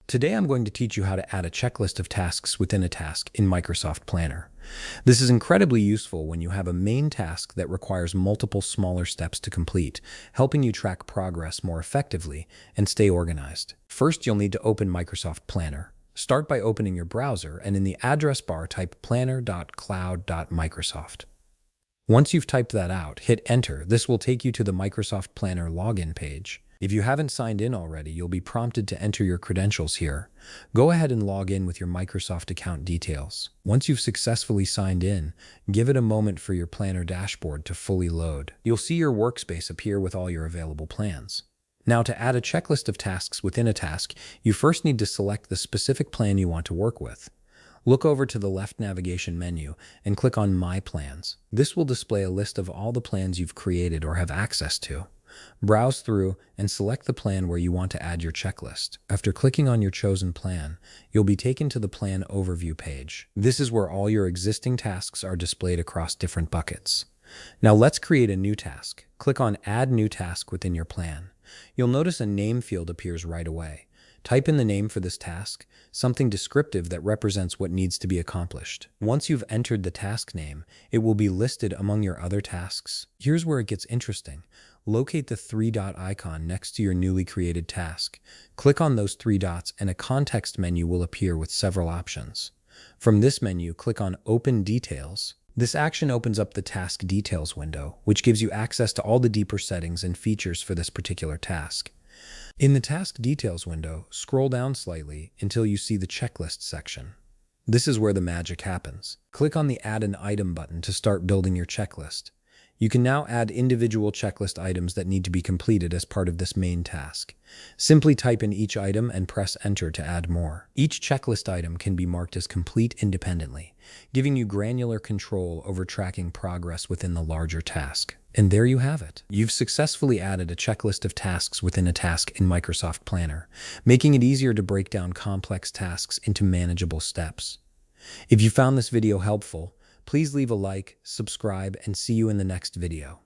Today I'm going to teach you how to add a checklist of tasks within a task in Microsoft Planner. This is incredibly useful when you have a main task that requires multiple smaller steps to complete, helping you track progress more effectively and stay organized. First, you'll need to open Microsoft Planner. Start by opening your browser and in the address bar type planner.cloud.microsoft. Once you've typed that out, hit enter. This will take you to the Microsoft Planner login page. If you haven't signed in already, you'll be prompted to enter your credentials here. Go ahead and log in with your Microsoft account details. Once you've successfully signed in, give it a moment for your Planner dashboard to fully load. You'll see your workspace appear with all your available plans. Now, to add a checklist of tasks within a task, you first need to select the specific plan you want to work with. Look over to the left navigation menu and click on My Plans. This will display a list of all the plans you've created or have access to. Browse through and select the plan where you want to add your checklist. After clicking on your chosen plan, you'll be taken to the Plan Overview page. This is where all your existing tasks are displayed across different buckets. Now let's create a new task. Click on Add New Task within your plan. You'll notice a name field appears right away. Type in the name for this task, something descriptive that represents what needs to be accomplished. Once you've entered the task name, it will be listed among your other tasks. Here's where it gets interesting. Locate the three-dot icon next to your newly created task. Click on those three dots and a context menu will appear with several options. From this menu, click on Open Details. This action opens up the Task Details window, which gives you access to all the deeper settings and features for this particular task. In the Task Details window, scroll down slightly until you see the Checklist section. This is where the magic happens. Click on the Add an Item button to start building your checklist. You can now add individual checklist items that need to be completed as part of this main task. Simply type in each item and press Enter to add more. Each checklist item can be marked as complete independently, giving you granular control over tracking progress within the larger task. And there you have it. You've successfully added a checklist of tasks within a task in Microsoft Planner, making it easier to break down complex tasks into manageable steps. If you found this video helpful, please leave a like, subscribe, and see you in the next video.